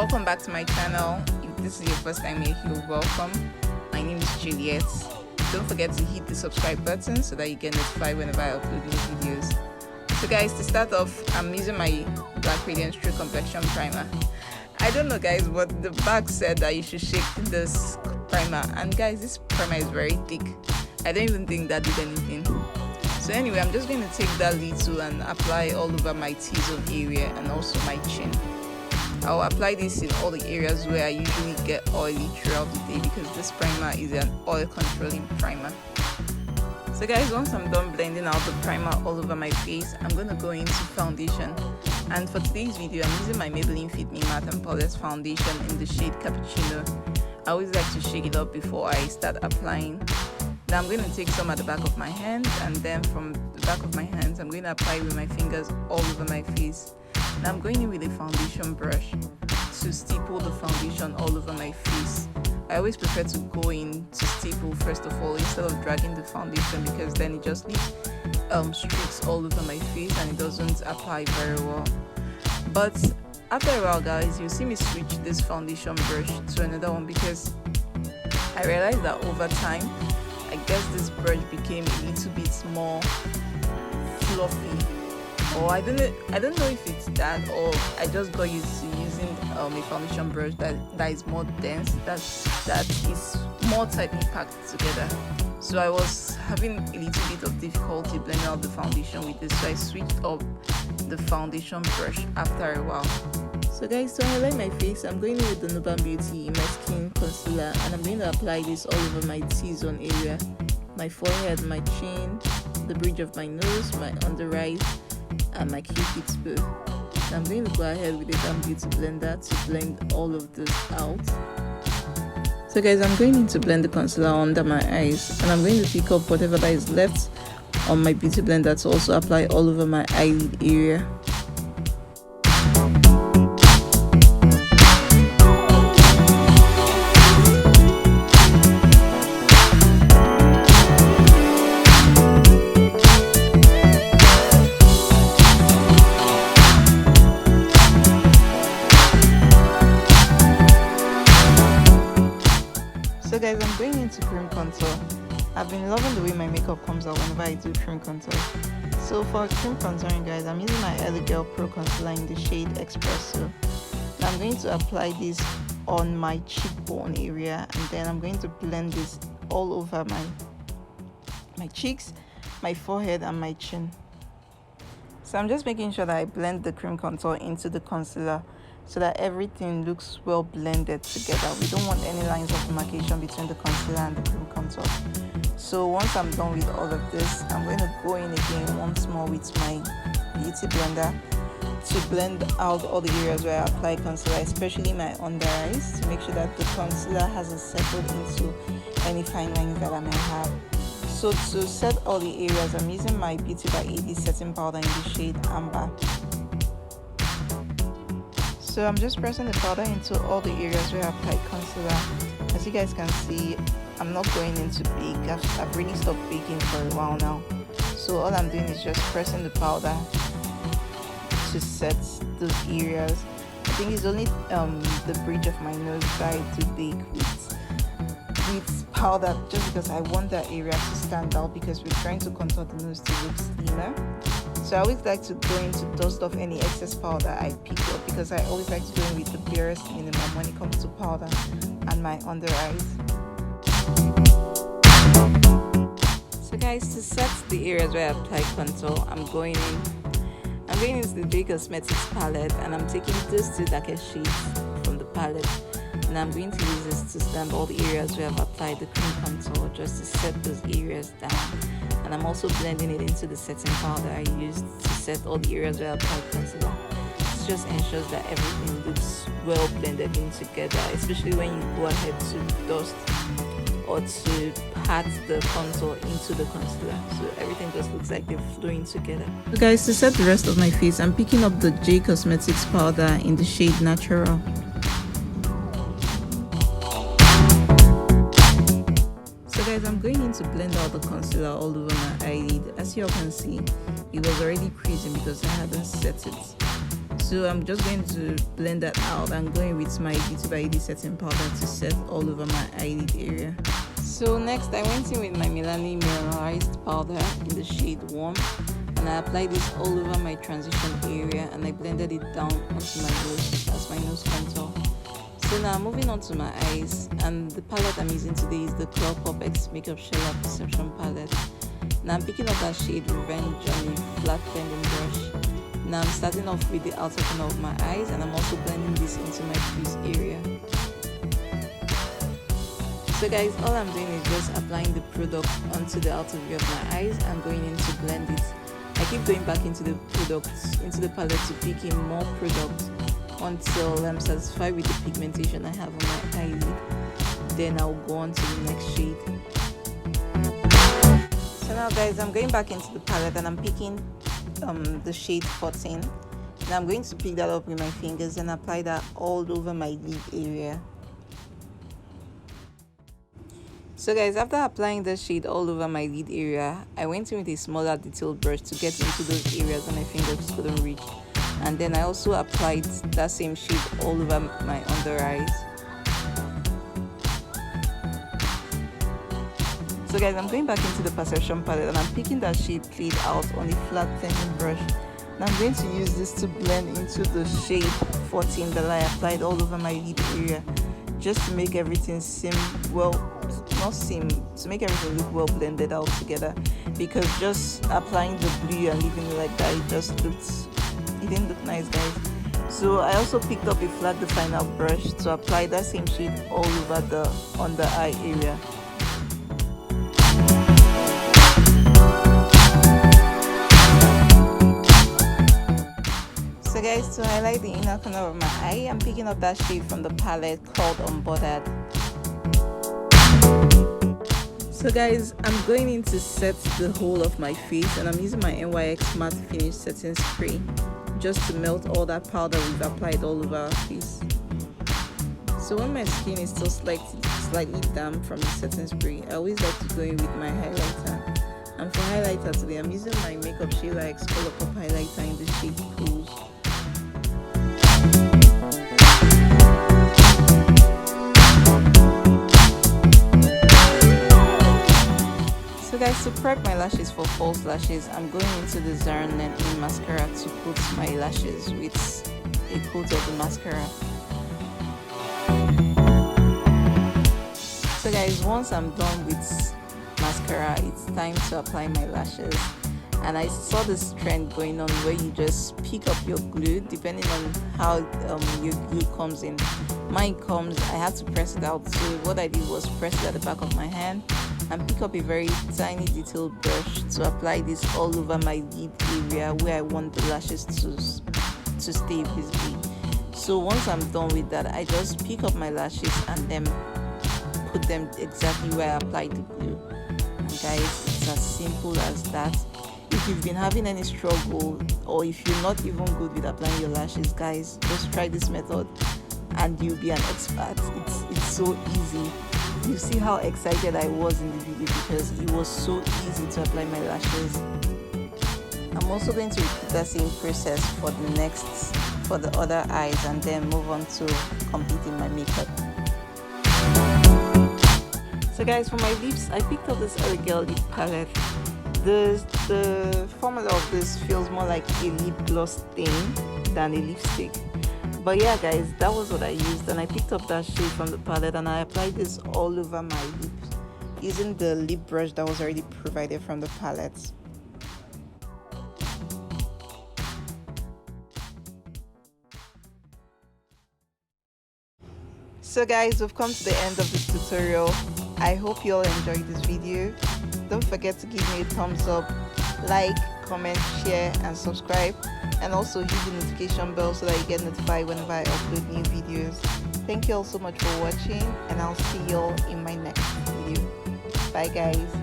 welcome back to my channel. If this is your first time here, you're welcome. My name is Juliet. Don't forget to hit the subscribe button so that you get notified whenever I upload new videos. So guys, to start off, I'm using my Black Radiance True Complexion Primer. I don't know guys, but the bag said that you should shake this primer, and guys, this primer is very thick. I don't even think that did anything. So anyway, I'm just going to take that little and apply all over my T-zone area and also my chin. I'll apply this in all the areas where I usually get oily throughout the day because this primer is an oil controlling primer. So guys, once I'm done blending out the primer all over my face, I'm going to go into foundation. And for today's video, I'm using my Maybelline Fit Me Matte and Poreless foundation in the shade Cappuccino. I always like to shake it up before I start applying. Now I'm going to take some at the back of my hands, and then from the back of my hands I'm going to apply with my fingers all over my face. Now I'm going in with a foundation brush to stipple the foundation all over my face. I always prefer to go in to stipple first of all instead of dragging the foundation, because then it just leaves streaks all over my face and it doesn't apply very well. But after a while guys, you'll see me switch this foundation brush to another one because I realized that over time I guess this brush became a little bit more fluffy, or I don't know if it's that, or I just got used to using a foundation brush that is more dense, that is more tightly packed together. So I was having a little bit of difficulty blending out the foundation with this, so I switched up the foundation brush after a while. So guys, to highlight my face, I'm going in with the Nuban Beauty in my skin concealer, and I'm going to apply this all over my T-zone area, my forehead, my chin, the bridge of my nose, my under eyes, and my cupid's bow. Now I'm going to go ahead with the Nuban Beauty blender to blend all of this out. So guys, I'm going in to blend the concealer under my eyes, and I'm going to pick up whatever that is left on my beauty blender to also apply all over my eyelid area. So guys, I'm going into cream contour. I've been loving the way my makeup comes out whenever I do cream contour. So for cream contouring guys, I'm using my L.A Girl Pro Concealer in the shade Expresso. Now I'm going to apply this on my cheekbone area, and then I'm going to blend this all over my cheeks, my forehead, and my chin. So I'm just making sure that I blend the cream contour into the concealer so that everything looks well blended together. We don't want any lines of demarcation between the concealer and the cream contour. So once I'm done with all of this, I'm going to go in again once more with my beauty blender to blend out all the areas where I apply concealer, especially my under eyes, to make sure that the concealer hasn't settled into any fine lines that I may have. So to set all the areas, I'm using my Beauty by AD setting powder in the shade Amber. So I'm just pressing the powder into all the areas where I applied concealer. As you guys can see, I'm not going in to bake. I've really stopped baking for a while now. So all I'm doing is just pressing the powder to set those areas. I think it's only the bridge of my nose that I do bake with powder, just because I want that area to stand out, because we're trying to contour the nose to look slimmer. So I always like to go in to dust off any excess powder I pick up, because I always like to go in with the barest minimum when it comes to powder and my under eyes. So guys, to set the areas where I apply contour, I'm going into the L.A Cosmetics palette, and I'm taking those two darkest shades from the palette, and I'm going to use this to stamp all the areas where I've applied the cream contour, just to set those areas down. And I'm also blending it into the setting powder I used to set all the areas where I applied concealer. This just ensures that everything looks well blended in together, especially when you go ahead to dust or to pat the contour into the concealer, so everything just looks like they're flowing together. So guys, to set the rest of my face, I'm picking up the J Cosmetics powder in the shade Natural. So guys, I'm going in to blend out the concealer all over my eyelid. As you all can see, it was already creasing because I hadn't set it. So I'm just going to blend that out and going with my Beauty by AD setting powder to set all over my eyelid area. So next I went in with my Milani Mineralised powder in the shade Warm, and I applied this all over my transition area and I blended it down onto my nose as my nose contour. So now moving on to my eyes, and the palette I'm using today is the Colourpop X MakeupShayla Perception palette. Now I'm picking up that shade Revenge on a flat blending brush. Now I'm starting off with the outer corner of my eyes, and I'm also blending this into my crease area. So guys, all I'm doing is just applying the product onto the outer view of my eyes and going in to blend it. I keep going back into the palette to pick in more product until I'm satisfied with the pigmentation I have on my eyelid. Then I'll go on to the next shade. So now guys, I'm going back into the palette and I'm picking the shade 14. Now I'm going to pick that up with my fingers and apply that all over my lid area. So guys, after applying the shade all over my lid area, I went in with a smaller detailed brush to get into those areas that my fingers couldn't reach. And then I also applied that same shade all over my under eyes. So guys, I'm going back into the Perception palette and I'm picking that shade played out on a flat blending brush. And I'm going to use this to blend into the shade 14 that I applied all over my lid area, just to make everything to make everything look well blended out together, because just applying the blue and leaving it like that, it didn't look nice, guys. So I also picked up a flat definer brush to apply that same shade all over the under eye area. So guys, to highlight the inner corner of my eye, I'm picking up that shade from the palette called Unbothered. So guys, I'm going in to set the whole of my face, and I'm using my NYX Matte Finish Setting Spray just to melt all that powder we've applied all over our face. So when my skin is still slightly damp from the setting spray, I always like to go in with my highlighter. And for highlighter today, I'm using my MakeupShayla X Colourpop highlighter in the shade Pools. So guys, to prep my lashes for false lashes, I'm going into the Zaron Lengthening mascara to coat my lashes with a coat of the mascara. So guys, once I'm done with mascara, it's time to apply my lashes. And I saw this trend going on where you just pick up your glue depending on how your glue comes in. Mine comes, I had to press it out, so what I did was press it at the back of my hand and pick up a very tiny detailed brush to apply this all over my lid area where I want the lashes to stay visibly. So once I'm done with that, I just pick up my lashes and then put them exactly where I applied the glue. And guys, it's as simple as that. If you've been having any struggle, or if you're not even good with applying your lashes, guys, just try this method and you'll be an expert. It's so easy. You see how excited I was in the video because it was so easy to apply my lashes. I'm also going to repeat that same process for the other eyes, and then move on to completing my makeup. So guys, for my lips, I picked up this L.A Girl Lip Palette. The formula of this feels more like a lip gloss thing than a lipstick. But yeah guys, that was what I used, and I picked up that shade from the palette and I applied this all over my lips using the lip brush that was already provided from the palette. So guys, we've come to the end of this tutorial. I hope you all enjoyed this video. Don't forget to give me a thumbs up, like, comment, share and subscribe, and also hit the notification bell so that you get notified whenever I upload new videos. Thank you all so much for watching, and I'll see you all in my next video. Bye guys.